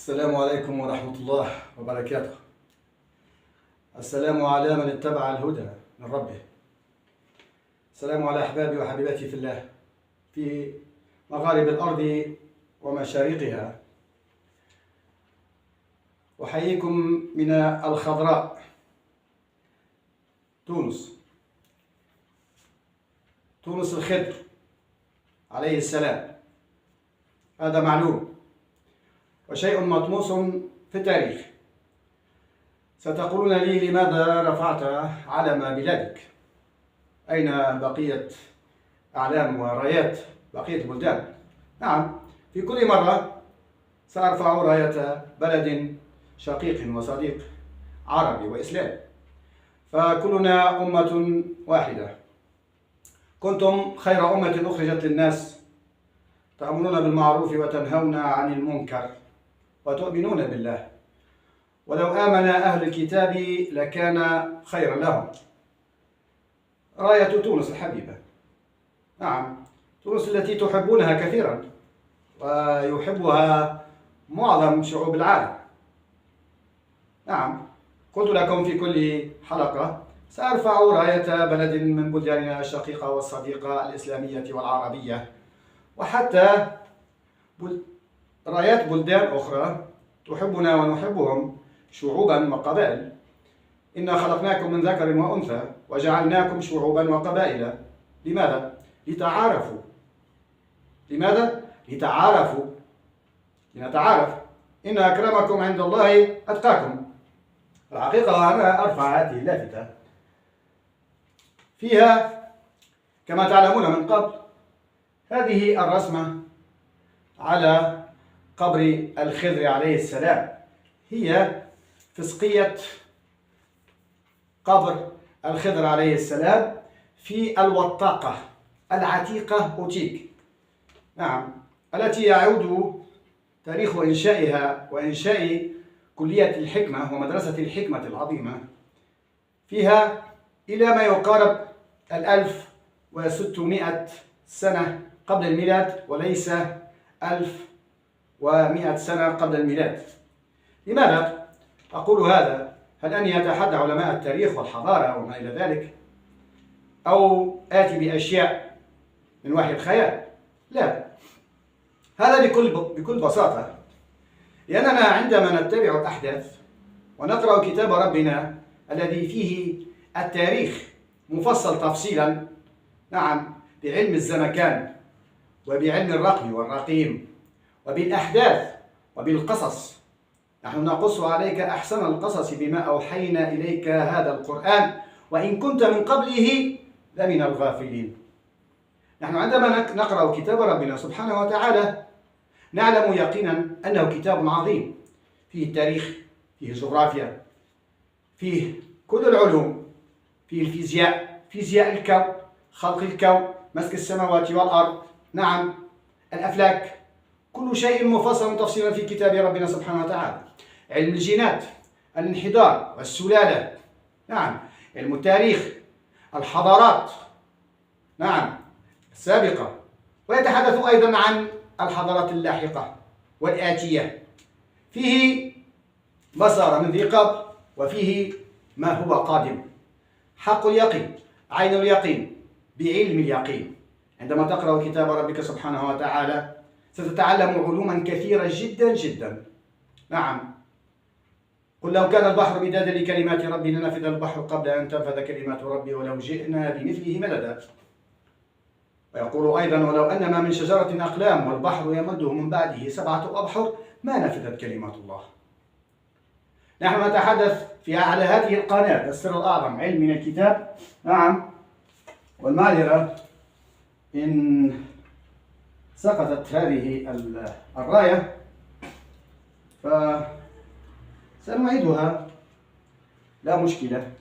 السلام عليكم ورحمة الله وبركاته. السلام على من اتبع الهدى من ربه. السلام على أحبابي وحبيباتي في الله في مغارب الأرض ومشارقها. أحييكم من الخضراء تونس الخضر عليه السلام، هذا معلوم وشيء مطموس في التاريخ. ستقولون لي لماذا رفعت علم بلادك؟ أين بقية أعلام ورايات بقية البلدان؟ نعم، في كل مرة سأرفع راية بلد شقيق وصديق عربي وإسلامي، فكلنا أمة واحدة. كنتم خير أمة أخرجت للناس، تأمرون بالمعروف وتنهون عن المنكر وتؤمنون بالله، ولو آمن أهل الكتاب لكان خيرا لهم. راية تونس الحبيبة، نعم، تونس التي تحبونها كثيرا ويحبها معظم شعوب العالم. نعم، قلت لكم في كل حلقة سأرفع راية بلد من بلداننا الشقيقة والصديقة الإسلامية والعربية، وحتى رايات بلدان أخرى تحبنا ونحبهم، شعوبا وقبائل. إنا خلقناكم من ذكر وأنثى وجعلناكم شعوبا وقبائل. لماذا؟ لتعارفوا. لماذا؟ لتعارفوا، لنتعارف. إن أكرمكم عند الله أتقاكم. الحقيقة أنا أرفع هذه اللافتة، فيها كما تعلمون من قبل هذه الرسمة على قبر الخضر عليه السلام، هي فسقية قبر الخضر عليه السلام في الوطاقة العتيقة أوتيك، نعم، التي يعود تاريخ إنشائها وإنشاء كلية الحكمة ومدرسة الحكمة العظيمة فيها إلى ما يقارب 1600 سنة قبل الميلاد، وليس 1100 سنة قبل الميلاد. لماذا أقول هذا؟ هل أني أتحدى علماء التاريخ والحضارة وما إلى ذلك، أو آتي بأشياء من وحي الخيال؟ لا، هذا بكل بساطة لأننا عندما نتبع الأحداث ونقرأ كتاب ربنا الذي فيه التاريخ مفصل تفصيلا، نعم، بعلم الزمكان وبعلم الرقم والرقيم وبالأحداث وبالقصص، نحن نقص عليك أحسن القصص بما أوحينا إليك هذا القرآن وإن كنت من قبله لمن الغافلين. نحن عندما نقرأ كتاب ربنا سبحانه وتعالى نعلم يقينا أنه كتاب عظيم، فيه التاريخ، فيه الجغرافيا، فيه كل العلوم، فيه الفيزياء، فيزياء الكون، خلق الكون، مسك السماوات والأرض، نعم، الأفلاك، كل شيء مفصل تفصيلا في كتاب ربنا سبحانه وتعالى. علم الجينات، الانحدار والسلالة، نعم، علم التاريخ، الحضارات، نعم، السابقة، ويتحدث أيضا عن الحضارات اللاحقة والآتية. فيه ما صار من ذي قبل وفيه ما هو قادم. حق اليقين، عين اليقين، بعلم اليقين. عندما تقرأ كتاب ربك سبحانه وتعالى ستتعلم علوما كثيرة جدا جدا، نعم. قل لو كان البحر مدادا لكلمات ربي لنفذ البحر قبل أن تنفذ كلمات ربي ولو جئنا بمثله مددا. ويقول أيضا ولو أن ما من شجرة أقلام والبحر يمده من بعده 7 أبحر ما نفذت كلمات الله. نحن نتحدث على هذه القناة السر الأعظم، علم من الكتاب، نعم. والمعذرة إن سقطت هذه الراية فسنعيدها، لا مشكلة.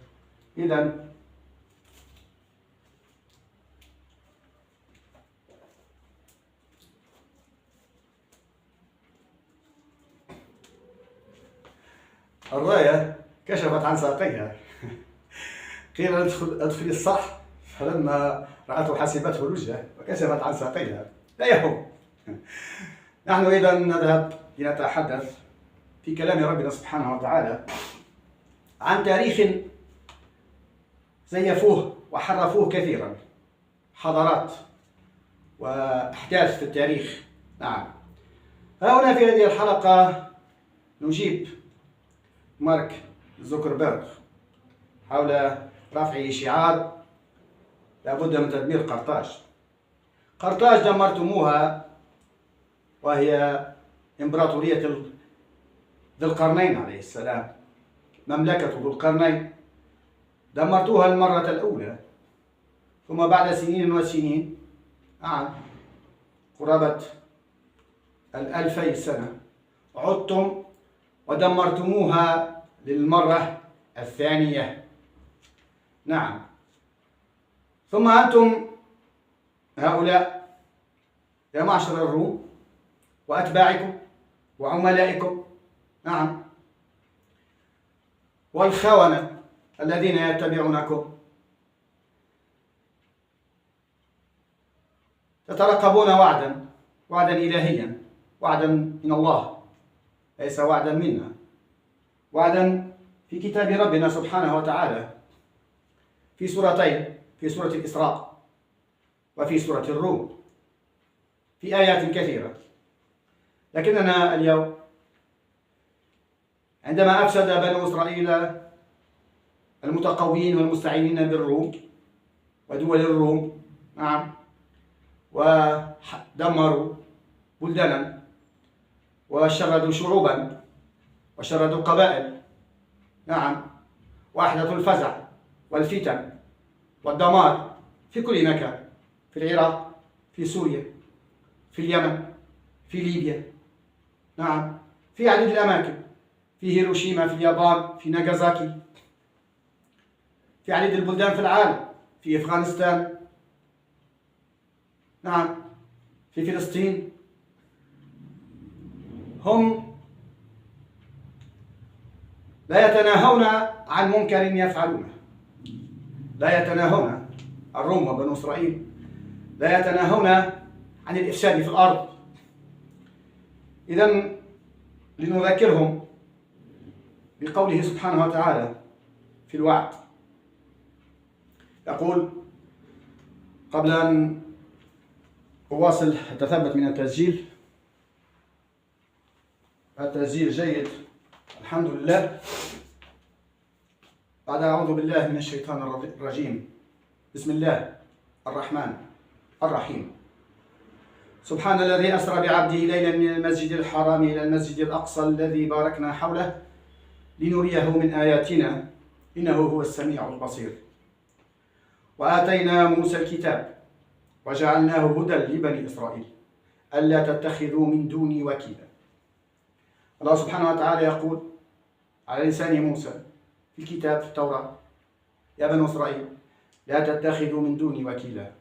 إذن الراية كشفت عن ساقيها. قيل ادخلي الصح، فلما رأته حسبته لجة وكشفت عن ساقيها. لا يهم. نحن إذا نذهب لنتحدث في كلام ربنا سبحانه وتعالى عن تاريخ زيفوه وحرفوه كثيرا، حضارات وأحداث في التاريخ. نعم، هنا في هذه الحلقة نجيب مارك زوكربيرغ حول رفع شعار لابد من تدمير قرطاج. قرطاج دمرتموها، وهي إمبراطورية ذي القرنين عليه السلام، مملكة ذو القرنين، دمرتوها المرة الأولى، ثم بعد سنين وسنين، قرابة 2000 سنة، عدتم ودمرتموها للمرة الثانية. نعم، ثم أنتم هؤلاء يا معشر الروم وأتباعكم وعملائكم، نعم، والخونة الذين يتبعونكم، تترقبون وعدا إلهيا، وعدا من الله، ليس وعدا منا، وعدا في كتاب ربنا سبحانه وتعالى في سورتين، في سورة الإسراء وفي سورة الروم، في آيات كثيرة. لكننا اليوم عندما أفسد بنو إسرائيل المتقوين والمستعينين بالروم ودول الروم، نعم، ودمروا بلدانا وشردوا شعوبا وشردوا قبائل، نعم، وأحدثوا الفزع والفتن والدمار في كل مكان، في العراق، في سوريا، في اليمن، في ليبيا، نعم، في عديد الأماكن، في هيروشيما في اليابان، في ناغازاكي، في عديد البلدان في العالم، في أفغانستان، نعم، في فلسطين. هم لا يتناهون عن منكر يفعلونه، لا يتناهون، الروم وبنو إسرائيل لا يتناهون عن الإفساد في الأرض. إذن لنذكرهم بقوله سبحانه وتعالى في الوعد، يقول قبل أن أواصل أتثبت من التسجيل جيد الحمد لله. بعد أعوذ بالله من الشيطان الرجيم، بسم الله الرحمن الرحيم. سبحان الذي أسرى بعبده ليلا من المسجد الحرام إلى المسجد الأقصى الذي باركنا حوله لنريه من آياتنا إنه هو السميع البصير. وآتينا موسى الكتاب وجعلناه هدى لبني إسرائيل ألا تتخذوا من دوني وكيلا. الله سبحانه وتعالى يقول على لسان موسى في الكتاب، في التوراة، يا بني إسرائيل لا تتخذوا من دوني وكيلا.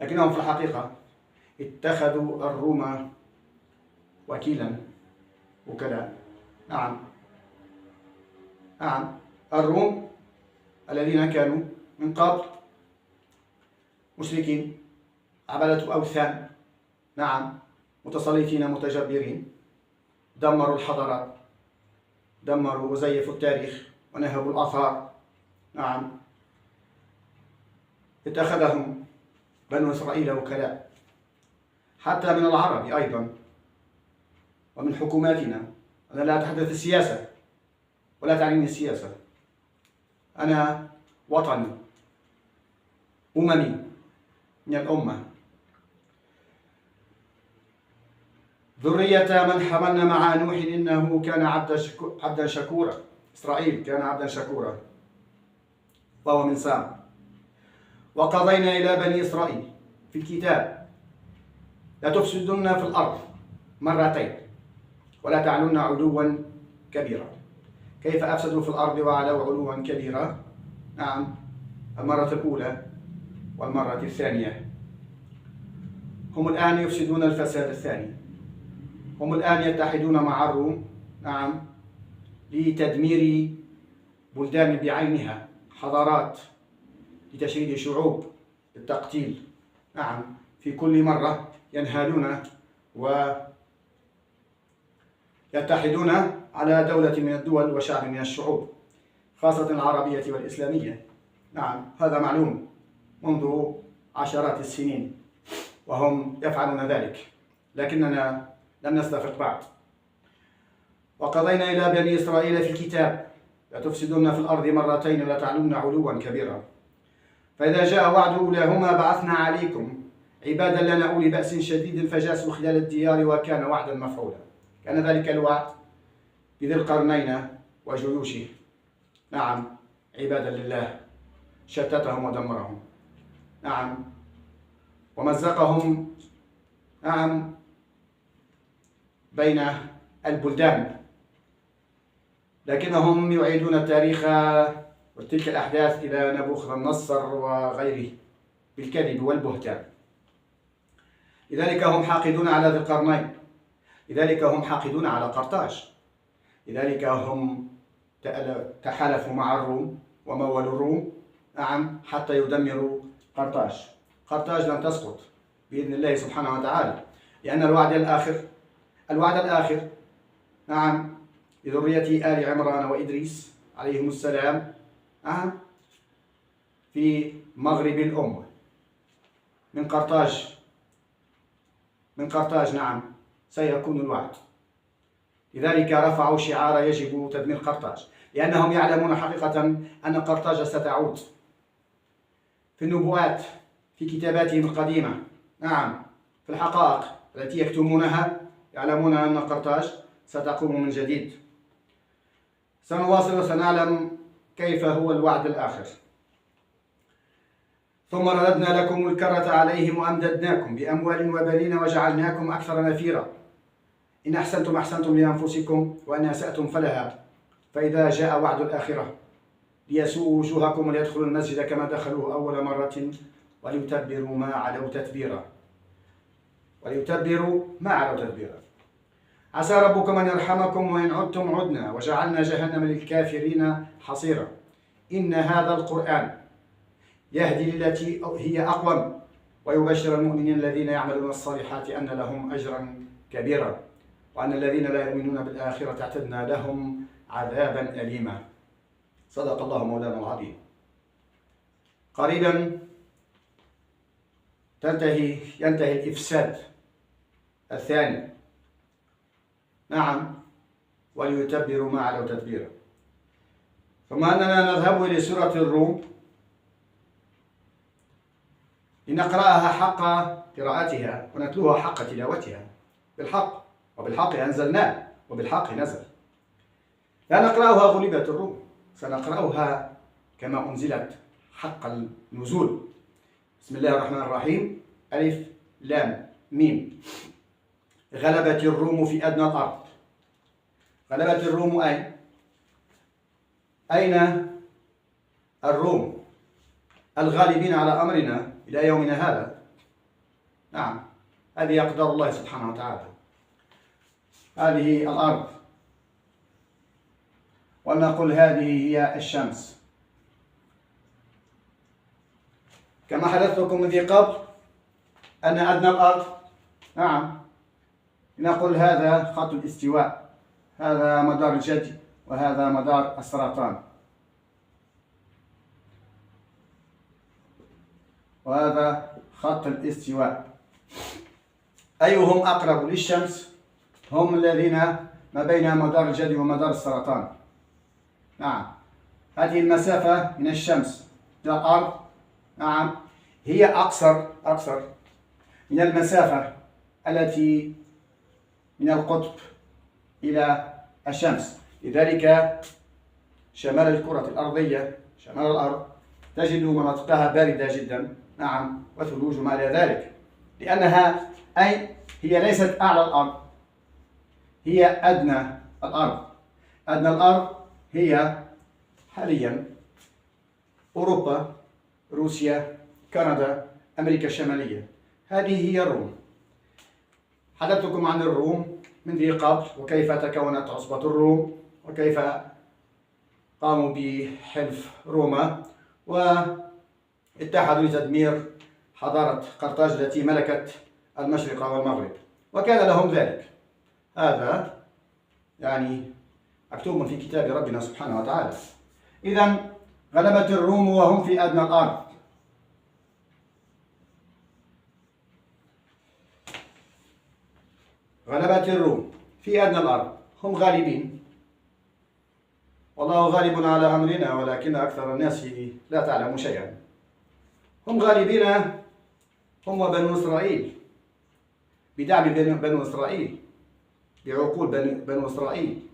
لكنهم في الحقيقة اتخذوا الروم وكيلا، وكلاء. نعم، الروم الذين كانوا من قبل مشركين، عبدة أوثان، نعم، متسلطين متجبرين، دمروا الحضارات، دمروا وزيفوا التاريخ ونهبوا الآثار، نعم، اتخذهم بنو إسرائيل وكلاء، حتى من العرب أيضا ومن حكوماتنا. أنا لا أتحدث السياسة ولا تعنيني السياسة، أنا وطني أممي من الأمة، ذرية من حملنا مع نوح إنه كان عبدا شكورا. إسرائيل كان عبدا شكورا وهو من سام. وقضينا إلى بني إسرائيل في الكتاب لتفسدن في الأرض مرتين ولا تعلن علوا كبيرا. كيف أفسدوا في الأرض وعلوا علوا كبيرا؟ نعم، المرة الأولى والمرة الثانية. هم الآن يفسدون الفساد الثاني، هم الآن يتحدون مع الروم، نعم، لتدمير بلدان بعينها، حضارات، لتشريد شعوب، للتقتيل. نعم، في كل مرة ينهالون يتحدون على دولة من الدول وشعب من الشعوب، خاصة العربية والإسلامية. نعم، هذا معلوم منذ عشرات السنين وهم يفعلون ذلك، لكننا لم نستفق بعد. وقضينا إلى بني إسرائيل في الكتاب: لتفسدن في الأرض مرتين ولتعلن علوا كبيرا، فإذا جاء وعد أولاهما بعثنا عليكم عبادا لنا أولي بأس شديد فجاسوا خلال الديار وكان وعدا مفعولا. كان ذلك الوعد بذي القرنين وجيوشه، نعم، عبادا لله، شتتهم ودمرهم، نعم، ومزقهم، نعم، بين البلدان، لكنهم يعيدون التاريخ وتلك الأحداث إلى نبوخذ النصر وغيره بالكذب والبهتان. لذلك هم حاقدون على ذي القرنين، لذلك هم حاقدون على قرطاج، لذلك هم تحالفوا مع الروم ومولوا الروم، نعم، حتى يدمروا قرطاج. قرطاج لن تسقط بإذن الله سبحانه وتعالى، لأن الوعد الآخر، نعم، لذرية آل عمران وإدريس عليهم السلام، نعم، في مغرب الأمة من قرطاج، نعم، سيكون الوعد. لذلك رفعوا شعار يجب تدمير قرطاج، لأنهم يعلمون حقيقة أن قرطاج ستعود. في النبوات، في كتاباتهم القديمة، نعم، في الحقائق التي يكتمونها، يعلمون أن قرطاج ستقوم من جديد. سنواصل وسنعلم كيف هو الوعد الآخر. ثم رددنا لكم الكرة عليهم وأمددناكم بأموال وبنين وجعلناكم أكثر نفيرا. إن أحسنتم أحسنتم لأنفسكم وإن أسأتم فلها، فإذا جاء وعد الآخرة ليسوءوا وجوهكم وليدخلوا المسجد كما دخلوه أول مرة وليتبروا ما علوا تتبيرا. عسى ربكم أن يرحمكم وإن عدتم عدنا وجعلنا جهنم للكافرين حصيرا. إن هذا القرآن يهدي للتي هي أقوم ويبشر المؤمنين الذين يعملون الصالحات أن لهم أجرا كبيرا وأن الذين لا يؤمنون بالآخرة اعتدنا لهم عذابا أليما. صدق الله مولانا العظيم. قريبا ينتهي الإفساد الثاني، نعم، وليتبروا ما علوا تتبيرا. ثم أننا نذهب إلى سورة الروم لنقرأها حق قراءتها ونتلوها حق تلاوتها، بالحق، وبالحق أنزلناه وبالحق نزل. لا نقرأها غلبت الروم، سنقرأها كما أنزلت حق النزول. بسم الله الرحمن الرحيم. ألف لام ميم. غلبت الروم في أدنى الأرض. غلبت الروم أين الروم الغالبين على أمرنا إلى يومنا هذا؟ نعم، هذه أقدار الله سبحانه وتعالى. هذه الأرض، ولنقل هذه هي الشمس. كما حدثتكم من ذي قبل أن أدنى الأرض، نعم، نقول هذا خط الاستواء، هذا مدار الجدي وهذا مدار السرطان، وهذا خط الاستواء. أيهم أقرب للشمس؟ هم الذين ما بين مدار الجدي ومدار السرطان. نعم، هذه المسافة من الشمس إلى الأرض، نعم، هي أقصر من المسافة التي من القطب إلى الشمس. لذلك شمال الكرة الأرضية، شمال الأرض، تجد مناطقها باردة جدا، نعم، وثلوج ما إلى ذلك، لأنها هي ليست أعلى الأرض، هي أدنى الأرض. أدنى الأرض هي حاليا أوروبا، روسيا، كندا، أمريكا الشمالية. هذه هي الروم. حدثتكم عن الروم من ذي قبل، وكيف تكونت عصبة الروم، وكيف قاموا بحلف روما واتحدوا لتدمير حضارة قرطاج التي ملكت المشرق والمغرب، وكان لهم ذلك. هذا يعني مكتوب في كتاب ربنا سبحانه وتعالى. إذن غلبت الروم وهم في أدنى الأرض. غلبت الروم في أدنى الأرض، هم غالبين، والله غالب على أمرنا ولكن أكثر الناس لا تعلم شيئا. هم غالبين، هم وبنو إسرائيل، بدعم بنو إسرائيل، بعقول بنو إسرائيل،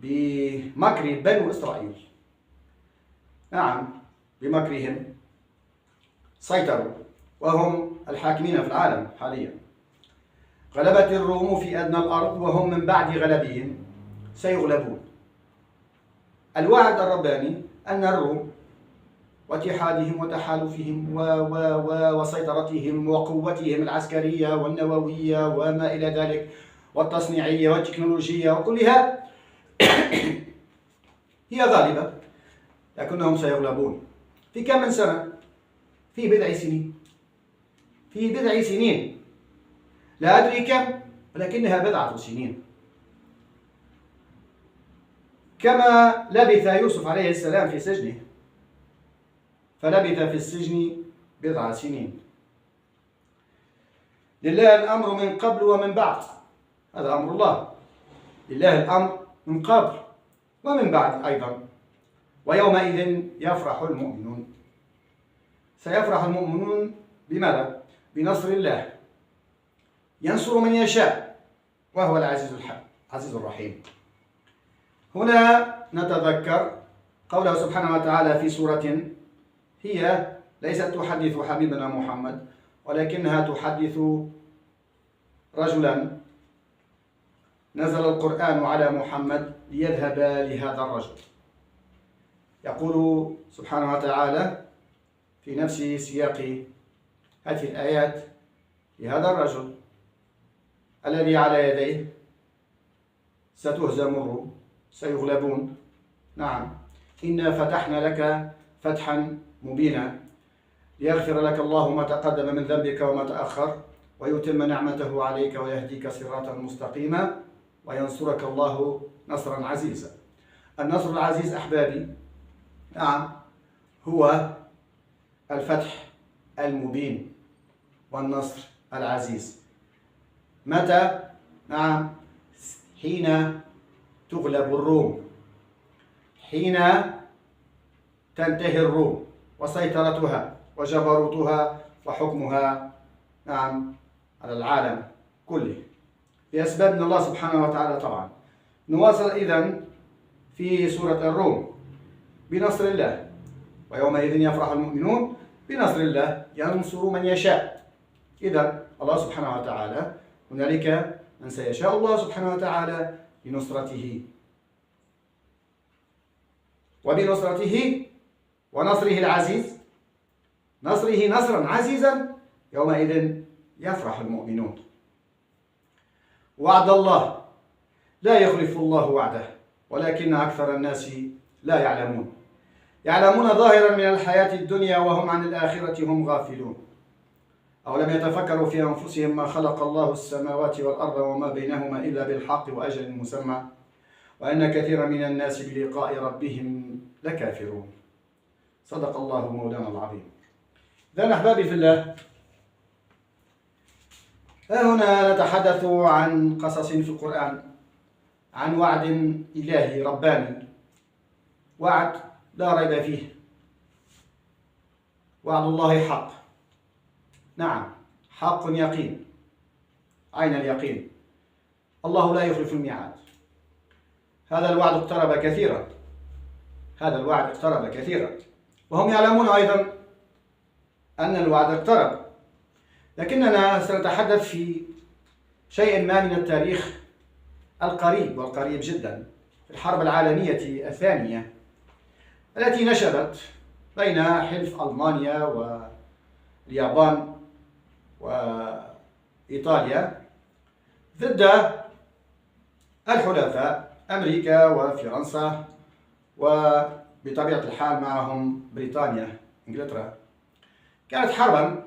بمكر بنو إسرائيل. نعم، بمكرهم سيطروا وهم الحاكمين في العالم حاليا. غلبت الروم في أدنى الأرض وهم من بعد غلبهم سيغلبون. الوعد الرباني أن الروم واتحادهم وتحالفهم وسيطرتهم وقوتهم العسكرية والنووية وما إلى ذلك والتصنيعية والتكنولوجية وكلها هي غالبة، لكنهم سيغلبون. في كم من سنة؟ في بضع سنين. في بضع سنين، لا أدري كم، ولكنها بضعة سنين. كما لبث يوسف عليه السلام في سجنه، فلبث في السجن بضع سنين. لله الأمر من قبل ومن بعد، هذا أمر الله. لله الأمر من قبل ومن بعد أيضا. ويومئذ يفرح المؤمنون. سيفرح المؤمنون بماذا؟ بنصر الله، ينصر من يشاء وهو العزيز الرحيم. هنا نتذكر قوله سبحانه وتعالى في سورة هي ليست تحدث حبيبنا محمد، ولكنها تحدث رجلا نزل القرآن على محمد ليذهب لهذا الرجل. يقول سبحانه وتعالى في نفس سياق هذه الآيات لهذا الرجل الذي على يديه ستهزم الروم، سيغلبون. نعم، إنا فتحنا لك فتحا مبينا ليغفر لك الله ما تقدم من ذنبك وما تأخر ويتم نعمته عليك ويهديك صراطا مستقيما وينصرك الله نصرا عزيزا. النصر العزيز أحبابي، نعم، هو الفتح المبين والنصر العزيز. متى؟ نعم، حين تغلب الروم، حين تنتهي الروم وسيطرتها وجبروتها وحكمها، نعم، على العالم كله بأسباب من الله سبحانه وتعالى. طبعا نواصل إذن في سورة الروم بنصر الله. ويومئذ يفرح المؤمنون بنصر الله ينصر من يشاء. إذن الله سبحانه وتعالى هنالك من سيشاء الله سبحانه وتعالى لنصرته، وبنصرته ونصره العزيز، نصره نصرا عزيزا، يومئذ يفرح المؤمنون. وعد الله لا يخلف الله وعده ولكن أكثر الناس لا يعلمون. يعلمون ظاهرا من الحياة الدنيا وهم عن الآخرة هم غافلون. أولم يتفكروا في أنفسهم ما خلق الله السماوات والأرض وما بينهما إلا بالحق وأجل مسمى وأن كثيرا من الناس بلقاء ربهم لكافرون. صدق الله مولانا العظيم. إذن أحبابي في الله، هنا نتحدث عن قصص في القرآن، عن وعد إلهي رباني، وعد لا ريب فيه. وعد الله حق، نعم، حق يقين. أين اليقين؟ الله لا يخلف الميعاد. هذا الوعد اقترب كثيرا، هذا الوعد اقترب كثيرا، وهم يعلمون أيضا أن الوعد اقترب. لكننا سنتحدث في شيء ما من التاريخ القريب والقريب جدا، في الحرب العالمية الثانية التي نشبت بين حلف ألمانيا واليابان وإيطاليا ضد الحلفاء أمريكا وفرنسا، وبطبيعة الحال معهم بريطانيا إنجلترا. كانت حربا.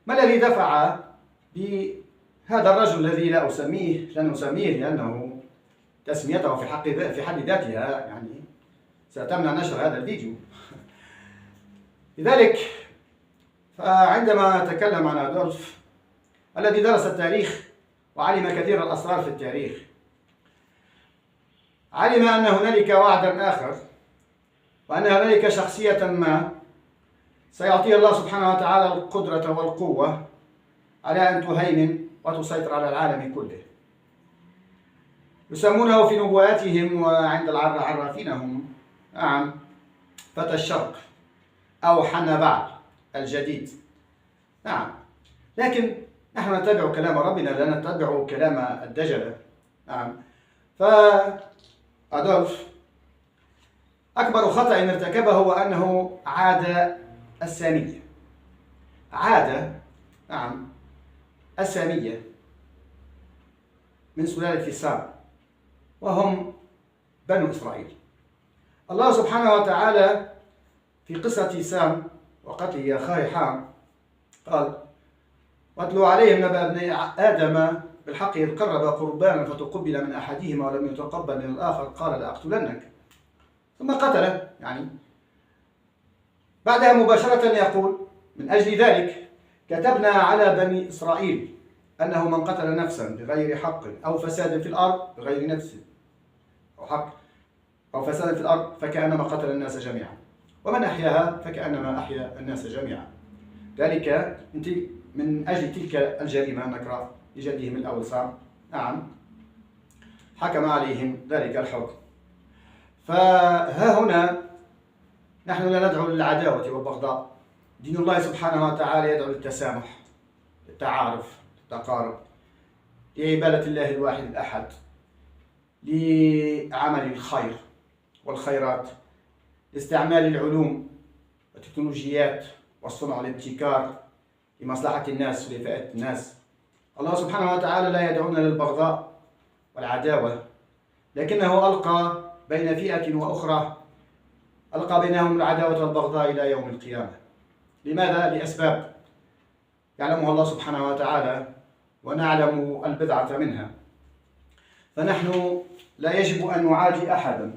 ما الذي دفع بهذا الرجل الذي لن أسميه لأنه تسميته في حد ذاتها يعني ستمنع نشر هذا الفيديو. لذلك فعندما تكلم عن أدولف الذي درس التاريخ وعلم كثير الأسرار في التاريخ، علم أن هنالك وعدا آخر، وأن هنالك شخصية ما سيعطيها الله سبحانه وتعالى القدرة والقوة على أن تهيمن وتسيطر على العالم كله. يسمونه في نبواتهم وعند عرافينهم نعم فتى الشرق أو حنبعل الجديد. نعم، لكن نحن نتبع كلام ربنا لا نتبع كلام الدجلة. نعم، فأدولف أكبر خطأ ارتكبه هو أنه عاد السامية. عاد نعم السامية من سلالة سام، وهم بنو إسرائيل. الله سبحانه وتعالى في قصة سام وقتله أخاه حام قال: واتلو عليهم نبأ ابني آدم بالحق إذ قرب قربانا فتقبل من أحدهما ولم يتقبل من الآخر قال لأقتلنك، ثم قتله. يعني بعدها مباشرة يقول: من أجل ذلك كتبنا على بني إسرائيل أنه من قتل نفسا بغير حق أو فساد في الأرض بغير نفس أو حق أو فساد في الأرض فكأنما قتل الناس جميعا، ومن أحياها فكأنما أحيا الناس جميعا. ذلك من أجل تلك الجريمة نقرأ لجدهم الأول سام نعم حكم عليهم ذلك الحكم. فها هنا نحن لا ندعو للعداوة والبغضاء. دين الله سبحانه وتعالى يدعو للتسامح، للتعارف، للتقارب، لعبادة الله الواحد الأحد، لعمل الخير والخيرات، لاستعمال العلوم والتكنولوجيات والصنع والابتكار لمصلحة الناس ولفائدة الناس. الله سبحانه وتعالى لا يدعونا للبغضاء والعداوة، لكنه ألقى بين فئة وأخرى، ألقى بينهم العداوة والبغضاء إلى يوم القيامة. لماذا؟ لأسباب يعلمها الله سبحانه وتعالى ونعلم البضعة منها. فنحن لا يجب أن نعادي أحدا.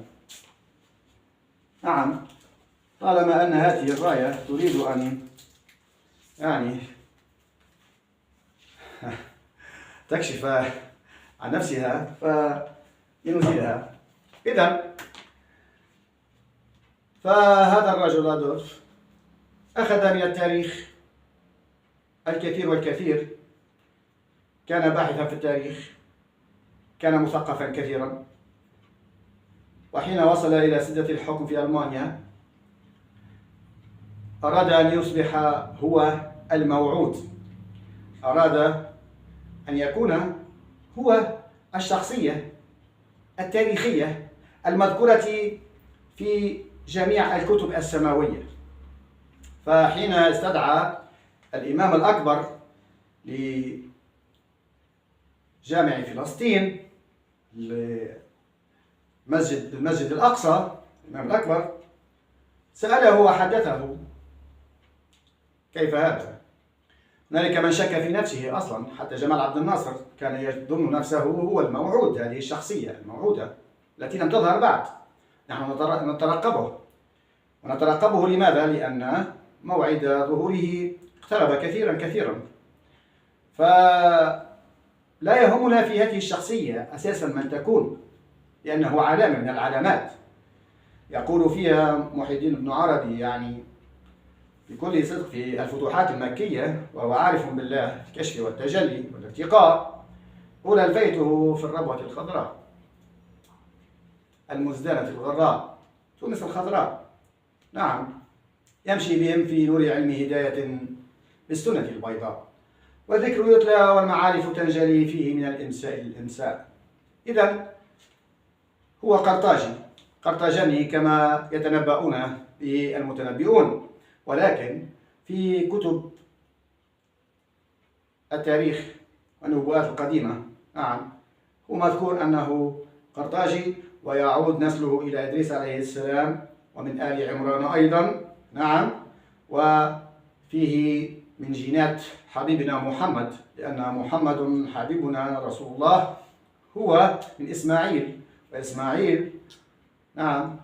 نعم، طالما أن هذه الراية تريد أن يعني تكشف عن نفسها فلنزيلها. إذن فهذا الرجل أدولف أخذ من التاريخ الكثير والكثير، كان باحثا في التاريخ، كان مثقفا كثيرا، وحين وصل إلى سدة الحكم في ألمانيا أراد أن يصبح هو الموعود، أراد أن يكون هو الشخصية التاريخية المذكورة في جميع الكتب السماوية. فحين استدعى الإمام الأكبر لجامع فلسطين المسجد الأقصى، الإمام الأكبر سأله وحدثه كيف هذا. هنالك من شك في نفسه أصلا، حتى جمال عبد الناصر كان يظن نفسه هو الموعود، هذه الشخصية الموعودة التي لم تظهر بعد. نحن نترقبه، ونترقبه لماذا؟ لأن موعد ظهوره اقترب كثيرا كثيرا. فلا يهمنا في هذه الشخصية أساسا من تكون، لأنه علامة من العلامات يقول فيها محي الدين بن عربي يعني بكل صدق في الفتوحات المكية، وهو عارف بالله في الكشف والتجلي والارتقاء: قل ألفيته في الربوة الخضراء المزدانة الغراء تونس الخضراء. نعم، يمشي بهم في نور علم هداية بالسنة البيضاء، والذكر يتلى والمعارف تنجلي فيه من الإمساء للإمساء. إذن هو قرطاجني كما يتنبؤون به المتنبئون، ولكن في كتب التاريخ والنبوءات القديمة نعم هو مذكور أنه قرطاجي، ويعود نسله إلى إدريس عليه السلام ومن آل عمران أيضا. نعم، وفيه من جينات حبيبنا محمد، لأن محمد حبيبنا رسول الله هو من إسماعيل، وإسماعيل نعم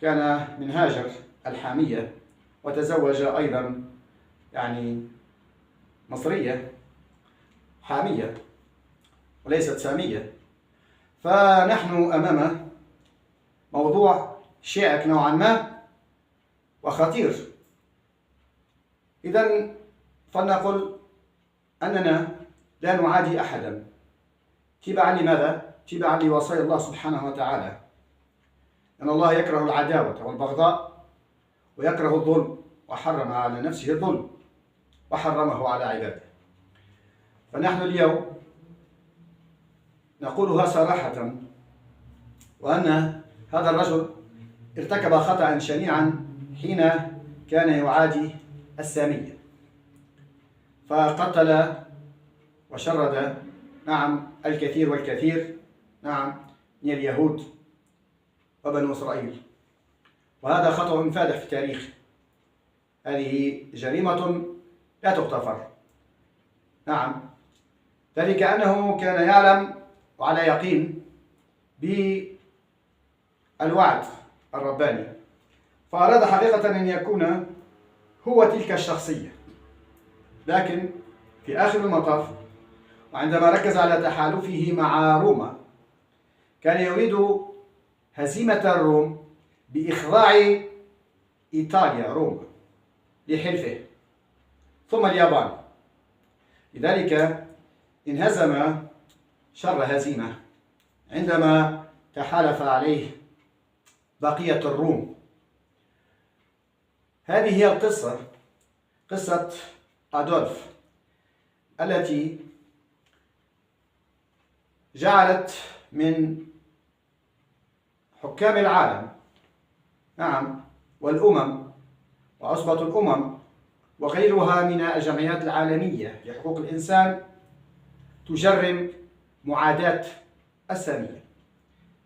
كان من هاجر الحامية، وتزوج أيضا يعني مصرية حامية وليست سامية. فنحن أمام موضوع شائك نوعا ما وخطير. إذن فلنقل أننا لا نعادي أحدا تبعا لماذا؟ تبعا لوصايا الله سبحانه وتعالى، أن الله يكره العداوة والبغضاء ويكره الظلم، وحرم على نفسه الظلم وحرمه على عباده. فنحن اليوم نقولها صراحة، وأن هذا الرجل ارتكب خطأ شنيعا حين كان يعادي السامية، فقتل وشرد نعم الكثير والكثير نعم من اليهود وبنو إسرائيل، وهذا خطأ فادح في التاريخ. هذه جريمة لا تغتفر. نعم، ذلك أنه كان يعلم وعلى يقين بالوعد الرباني، فأراد حقيقة أن يكون هو تلك الشخصية. لكن في آخر المطاف، وعندما ركز على تحالفه مع روما، كان يريد هزيمة الروم بإخضاع إيطاليا روما لحلفه، ثم اليابان. لذلك انهزم شر هزيمة عندما تحالف عليه بقية الروم. هذه هي القصة، قصة أدولف، التي جعلت من حكام العالم نعم والأمم وعصبة الأمم وغيرها من الجمعيات العالمية لحقوق الإنسان تجرم معاداة السامية.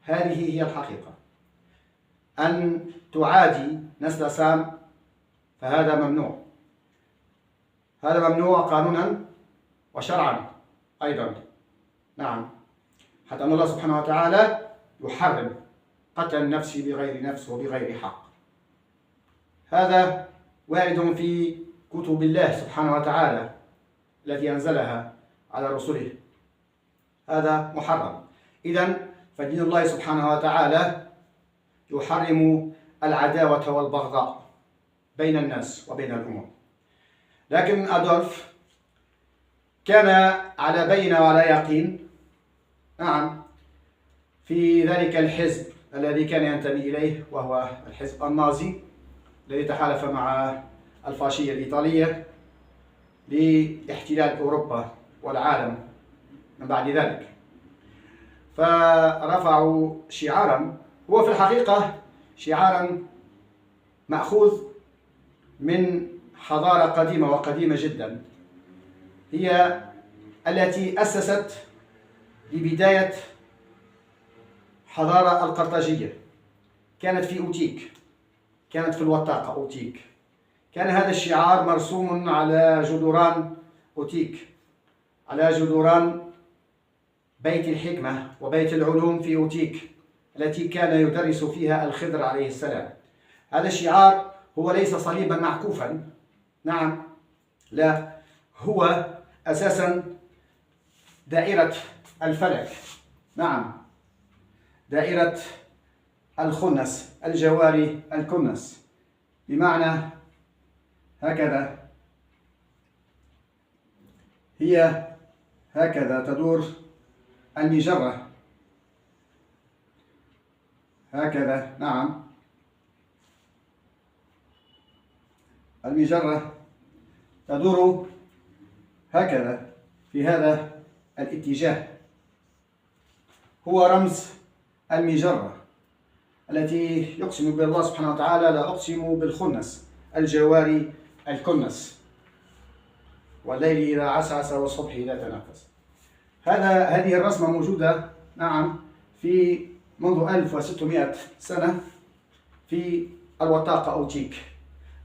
هذه هي الحقيقة. أن تعادي نسل سام فهذا ممنوع، هذا ممنوع قانونا وشرعا أيضا. نعم، حتى أن الله سبحانه وتعالى يحرم قتل النفس بغير نفس وبغير حق. هذا وارد في كتب الله سبحانه وتعالى التي أنزلها على رسله، هذا محرم. إذن فدين الله سبحانه وتعالى يحرم العداوة والبغضاء بين الناس وبين الأمم. لكن أدولف كان على بينة وعلى يقين نعم في ذلك الحزب الذي كان ينتمي إليه، وهو الحزب النازي الذي تحالف مع الفاشية الإيطالية لاحتلال أوروبا والعالم من بعد ذلك. فرفعوا شعارا هو في الحقيقة شعارا مأخوذ من حضارة قديمة وقديمة جدا، هي التي أسست لبداية حضارة القرطاجية. كانت في أوتيك، كانت في الوثاقة أوتيك. كان هذا الشعار مرسوم على جدران أوتيك، على جدران بيت الحكمة وبيت العلوم في أوتيك التي كان يدرس فيها الخضر عليه السلام. هذا الشعار هو ليس صليبا معكوفا، نعم، لا، هو أساسا دائرة الفلك، نعم، دائرة الخنس، الجواري الكنس، بمعنى هكذا هي هكذا تدور المجرة، هكذا، نعم، المجرة تدور هكذا في هذا الاتجاه. هو رمز المجرة التي يقسم بها الله سبحانه وتعالى: لا أقسم بالخنس الجواري الكنس والليل إذا عسعس والصبح إذا تنفس. هذه الرسمة موجودة نعم في منذ 1600 سنة في الوثاقة أوتيك،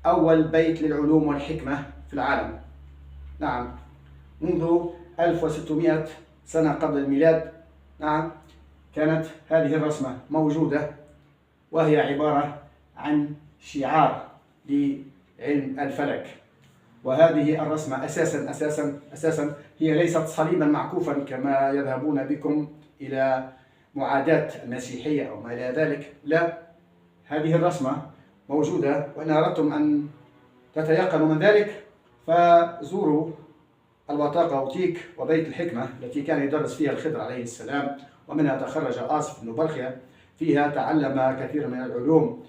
أول بيت للعلوم والحكمة في العالم. نعم، منذ 1600 سنة قبل الميلاد. نعم، كانت هذه الرسمة موجودة، وهي عبارة عن شعار لعلم الفلك. وهذه الرسمة أساسا هي ليست صليبا معكوفا كما يذهبون بكم إلى معاداة المسيحية أو ما إلى ذلك، لا، هذه الرسمة موجودة، وإن أردتم أن تتيقنوا من ذلك فزوروا الوثاقة أوتيك وبيت الحكمة التي كان يدرس فيها الخضر عليه السلام، ومنها تخرج آصف بن برخيا، فيها تعلم كثير من العلوم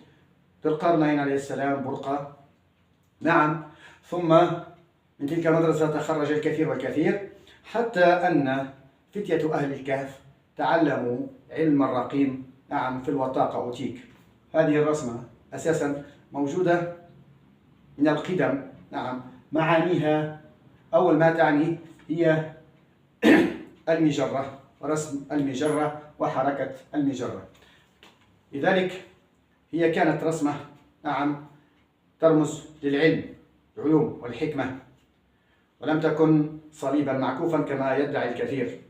ذو القرنين عليه السلام، برقة، نعم. ثم من تلك المدرسة تخرج الكثير والكثير، حتى أن فتية أهل الكهف تعلموا علم الرقيم، نعم، في الوثاقة أوتيك. هذه الرسمة أساسا موجودة من القدم، نعم. معانيها أول ما تعني هي المجرة، ورسم المجرة وحركة المجرة. لذلك هي كانت رسمة، نعم، ترمز للعلم، العلوم والحكمة، ولم تكن صليبا معكوفا كما يدعي الكثير.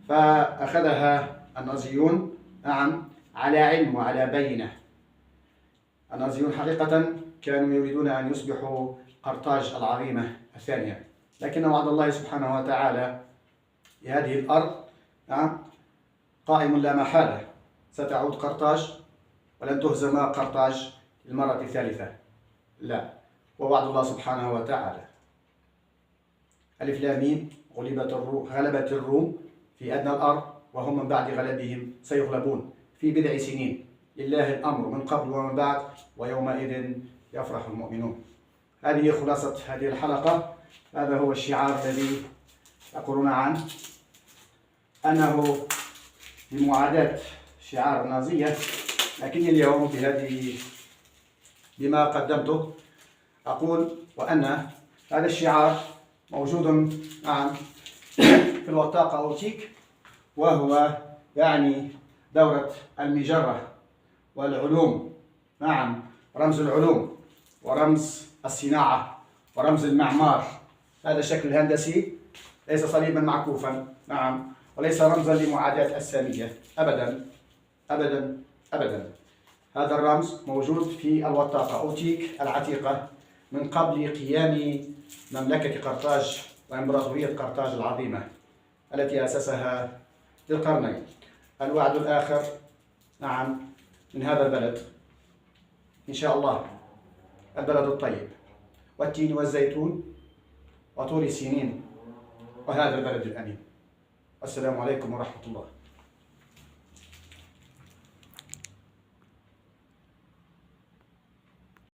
فأخذها النازيون، نعم، على علم وعلى بينة. النازيون حقيقة كانوا يريدون أن يصبحوا قرطاج العظيمة الثانية، لكن وعد الله سبحانه وتعالى لهذه الأرض، نعم، قائم لا محالة، ستعود قرطاج ولن تهزم قرطاج للمرة الثالثة، لا، ووعد الله سبحانه وتعالى. ألف لام ميم، غلبت الروم في أدنى الأرض، وهم من بعد غلبهم سيغلبون في بضع سنين، لله الأمر من قبل ومن بعد، ويومئذ يفرح المؤمنون. هذه خلاصة هذه الحلقة. هذا هو الشعار الذي يقولون عنه أنه بمعاداة شعار النازية، لكني اليوم بما قدمته أقول وأن هذا الشعار موجود، نعم، في الوثاقة أوتيك، وهو يعني دورة المجرة والعلوم، نعم، رمز العلوم ورمز الصناعة ورمز المعمار. هذا الشكل الهندسي ليس صليبا معكوفا، نعم، وليس رمزا لمعاداة السامية أبدا أبدا أبدا. هذا الرمز موجود في الوثاقة أوتيك العتيقة من قبل قيام مملكة قرطاج وإمبراطورية قرطاج العظيمة التي أسسها ذو القرنين. الوعد الآخر، نعم، من هذا البلد إن شاء الله، البلد الطيب والتين والزيتون وطور سينين، وهذا البلد الأمين. السلام عليكم ورحمة الله.